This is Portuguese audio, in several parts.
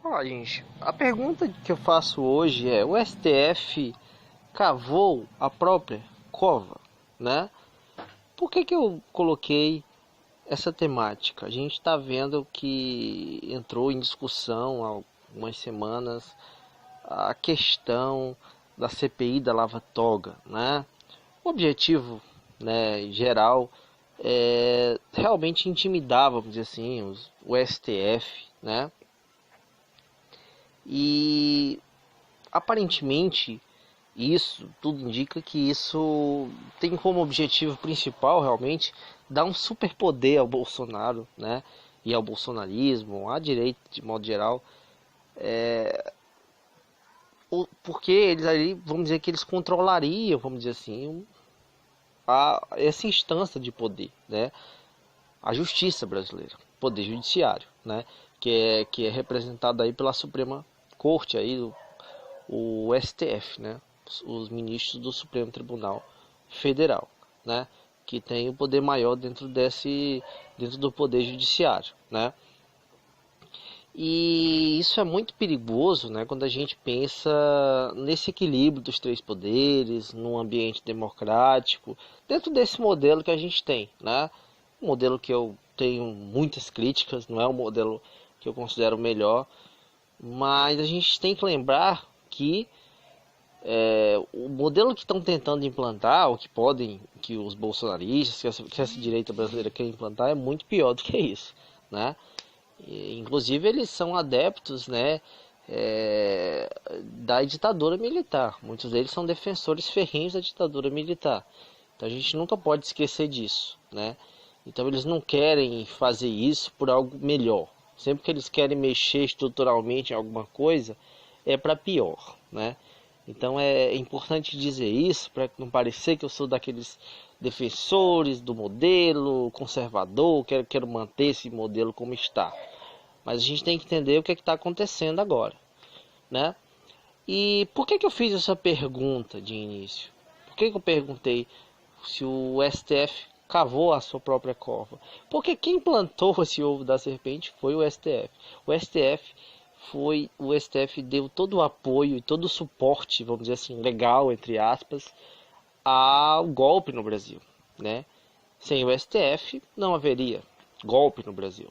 Olha, gente, a pergunta que eu faço hoje é: o STF cavou a própria cova, né? Por que eu coloquei essa temática? A gente está vendo que entrou em discussão há algumas semanas a questão da CPI da Lava Toga, né? O objetivo, né, geral é realmente intimidar, vamos dizer assim, o STF, né? E aparentemente isso tudo indica que isso tem como objetivo principal realmente dar um superpoder ao Bolsonaro, né? E ao bolsonarismo, à direita de modo geral, porque eles ali, vamos dizer que eles controlariam, vamos dizer assim, essa instância de poder, né? A justiça brasileira, poder judiciário, né? Que é representado aí pela Suprema Corte aí, o STF, né? Os ministros do Supremo Tribunal Federal, né? Que tem o poder maior dentro do poder judiciário, né? E isso é muito perigoso, né, quando a gente pensa nesse equilíbrio dos três poderes, num ambiente democrático, dentro desse modelo que a gente tem, né? Um modelo que eu tenho muitas críticas, não é um modelo que eu considero melhor, mas a gente tem que lembrar que o modelo que estão tentando implantar, ou que podem, que os bolsonaristas, que essa direita brasileira quer implantar, é muito pior do que isso, né? Inclusive eles são adeptos, né, da ditadura militar. Muitos deles são defensores ferrenhos da ditadura militar. Então a gente nunca pode esquecer disso, né? Então eles não querem fazer isso por algo melhor. Sempre que eles querem mexer estruturalmente em alguma coisa, é para pior, né? Então é importante dizer isso para não parecer que eu sou daqueles defensores do modelo conservador, quero manter esse modelo como está. Mas a gente tem que entender o que está acontecendo agora, né? E por que eu fiz essa pergunta de início? Por que eu perguntei se o STF cavou a sua própria cova? Porque quem plantou esse ovo da serpente foi o STF. O STF deu todo o apoio e todo o suporte, vamos dizer assim, legal, entre aspas, ao golpe no Brasil, né? Sem o STF não haveria golpe no Brasil.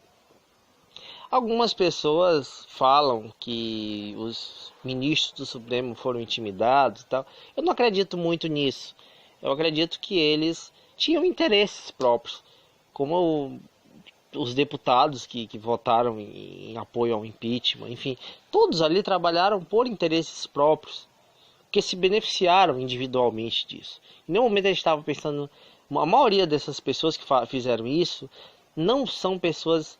Algumas pessoas falam que os ministros do Supremo foram intimidados e tal. Eu não acredito muito nisso. Eu acredito que eles tinham interesses próprios, como os deputados que votaram em apoio ao impeachment, enfim, todos ali trabalharam por interesses próprios, que se beneficiaram individualmente disso. Em nenhum momento eles estavam pensando. A maioria dessas pessoas que fizeram isso não são pessoas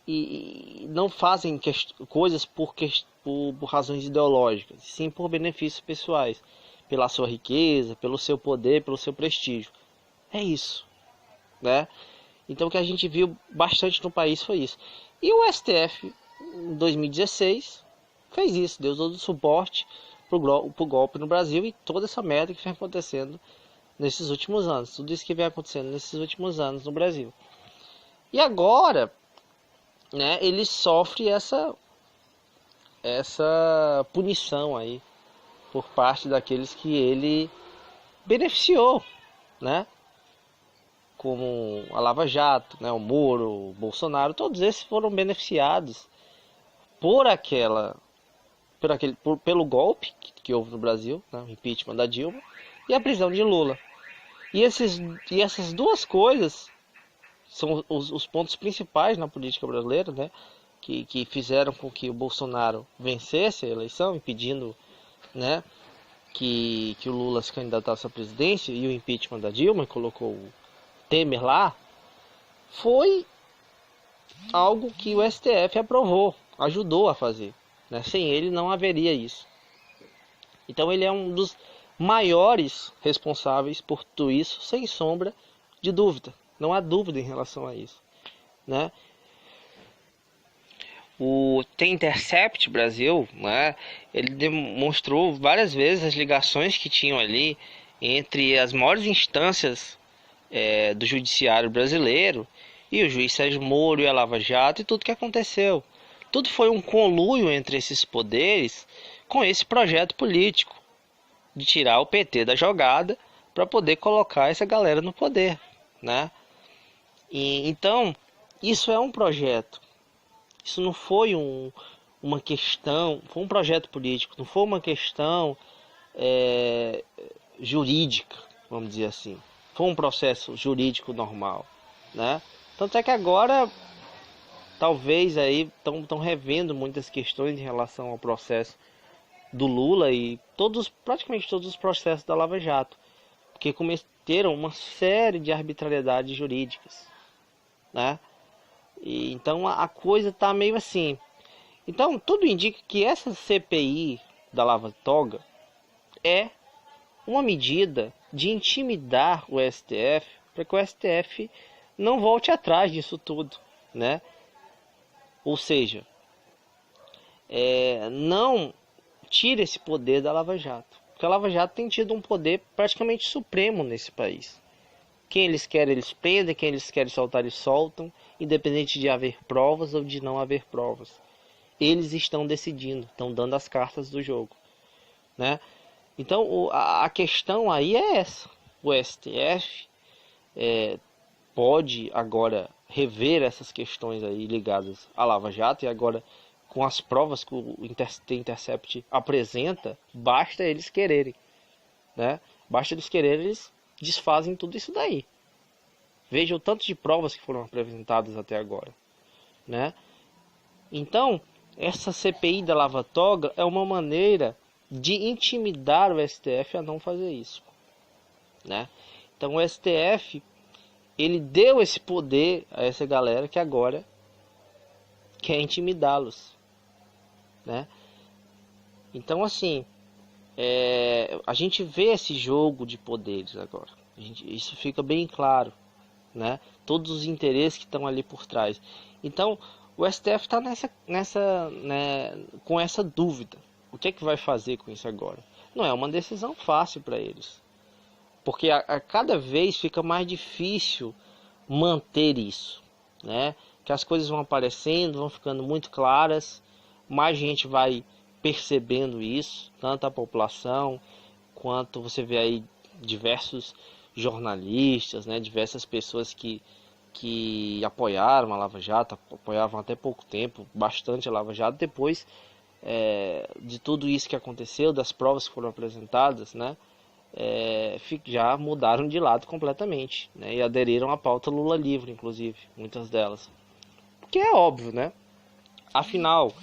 e não fazem coisas por razões ideológicas, sim por benefícios pessoais, pela sua riqueza, pelo seu poder, pelo seu prestígio. É isso, né? Então o que a gente viu bastante no país foi isso. E o STF, em 2016, fez isso, deu todo o suporte pro golpe no Brasil e toda essa merda que vem acontecendo nesses últimos anos. Tudo isso que vem acontecendo nesses últimos anos no Brasil. E agora, né, ele sofre essa punição aí por parte daqueles que ele beneficiou, né? Como a Lava Jato, né, o Moro, o Bolsonaro, todos esses foram beneficiados por pelo golpe que houve no Brasil, né, o impeachment da Dilma e a prisão de Lula. E essas duas coisas são os pontos principais na política brasileira, né, que fizeram com que o Bolsonaro vencesse a eleição, impedindo, né, que o Lula se candidatasse à presidência, e o impeachment da Dilma, que colocou o Temer lá, foi algo que o STF aprovou, ajudou a fazer, né? Sem ele não haveria isso. Então ele é um dos maiores responsáveis por tudo isso, sem sombra de dúvida. Não há dúvida em relação a isso, né? O The Intercept Brasil, né, ele demonstrou várias vezes as ligações que tinham ali entre as maiores instâncias do judiciário brasileiro e o juiz Sérgio Moro e a Lava Jato e tudo que aconteceu. tudo foi um conluio entre esses poderes com esse projeto político de tirar o PT da jogada para poder colocar essa galera no poder, né? Então, isso é um projeto. Isso não foi uma questão, foi um projeto político, não foi uma questão jurídica, vamos dizer assim. Foi um processo jurídico normal, né? Tanto é que agora, talvez aí, estão revendo muitas questões em relação ao processo do Lula e praticamente todos os processos da Lava Jato, porque cometeram uma série de arbitrariedades jurídicas, né? E então a coisa tá meio assim. Então tudo indica que essa CPI da Lava Toga é uma medida de intimidar o STF para que o STF não volte atrás disso tudo, né? Ou seja, não tire esse poder da Lava Jato, porque a Lava Jato tem tido um poder praticamente supremo nesse país. Quem eles querem, eles prendem, quem eles querem soltar, eles soltam, independente de haver provas ou de não haver provas. Eles estão decidindo, estão dando as cartas do jogo, né? Então a questão aí é essa. O STF pode agora rever essas questões aí ligadas à Lava Jato, e agora com as provas que o Intercept apresenta, basta eles quererem, né? Basta eles quererem, eles desfazem tudo isso daí. Veja o tanto de provas que foram apresentadas até agora, né? Então, essa CPI da Lava Toga é uma maneira de intimidar o STF a não fazer isso, né? Então o STF, ele deu esse poder a essa galera que agora quer intimidá-los, né? Então assim, a gente vê esse jogo de poderes agora. Isso fica bem claro, né? Todos os interesses que estão ali por trás. Então o STF está com essa dúvida. O que é que vai fazer com isso agora? Não é uma decisão fácil para eles, porque a cada vez fica mais difícil manter isso, né? Que as coisas vão aparecendo, vão ficando muito claras, mais gente vai percebendo isso, tanto a população quanto você vê aí diversos jornalistas, né? Diversas pessoas que apoiaram a Lava Jato, apoiavam até pouco tempo, bastante a Lava Jato, depois de tudo isso que aconteceu, das provas que foram apresentadas, né? Já mudaram de lado completamente, né? E aderiram à pauta Lula livre, inclusive, muitas delas. Porque é óbvio, né? Afinal,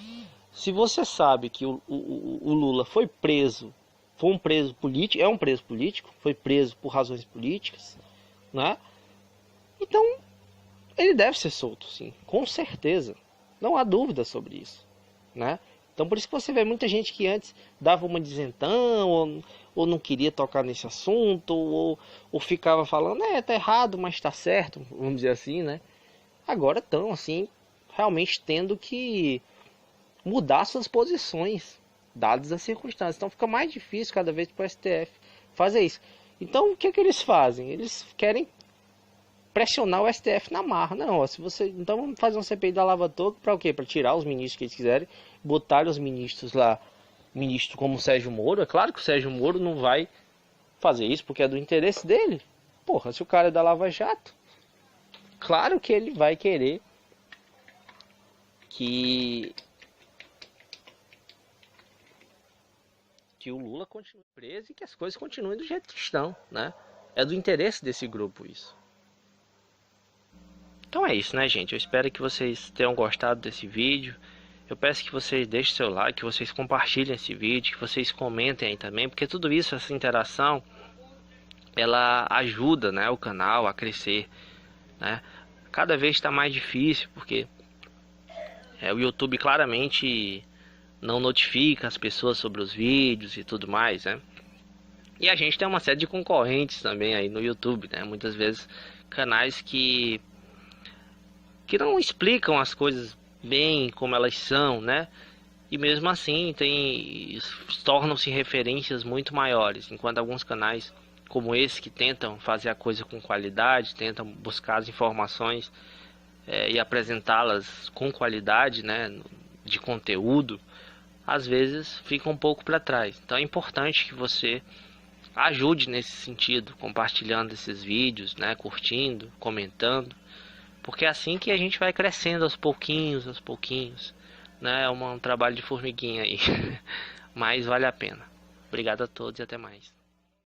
se você sabe que o Lula foi preso, foi um preso político, é um preso político, foi preso por razões políticas, né? Então, ele deve ser solto, sim, com certeza. Não há dúvida sobre isso, né? Então por isso que você vê muita gente que antes dava uma dizentão, ou não queria tocar nesse assunto, ou ficava falando, tá errado, mas tá certo, vamos dizer assim, né? Agora estão, assim, realmente tendo que mudar suas posições, dadas as circunstâncias. Então fica mais difícil cada vez para o STF fazer isso. Então o que é que eles fazem? Eles querem pressionar o STF na marra. Não, ó, então vamos fazer um CPI da Lava Toga para o quê? Para tirar os ministros que eles quiserem, botar os ministros lá, ministro como o Sérgio Moro. É claro que o Sérgio Moro não vai fazer isso porque é do interesse dele. Porra, se o cara é da Lava Jato, claro que ele vai querer que o Lula continue preso e que as coisas continuem do jeito que estão, né? É do interesse desse grupo isso. Então é isso, né, gente? Eu espero que vocês tenham gostado desse vídeo. Eu peço que vocês deixem seu like, que vocês compartilhem esse vídeo, que vocês comentem aí também, porque tudo isso, essa interação, ela ajuda, né, o canal a crescer, né? Cada vez está mais difícil, porque o YouTube claramente não notifica as pessoas sobre os vídeos e tudo mais, né? E a gente tem uma série de concorrentes também aí no YouTube, né? Muitas vezes canais que não explicam as coisas bem como elas são, né? E mesmo assim tornam-se referências muito maiores, enquanto alguns canais como esse que tentam fazer a coisa com qualidade, tentam buscar as informações e apresentá-las com qualidade, né? de conteúdo, às vezes fica um pouco para trás. Então é importante que você ajude nesse sentido, compartilhando esses vídeos, né, curtindo, comentando, porque é assim que a gente vai crescendo aos pouquinhos, né? É um trabalho de formiguinha aí, mas vale a pena. Obrigado a todos e até mais.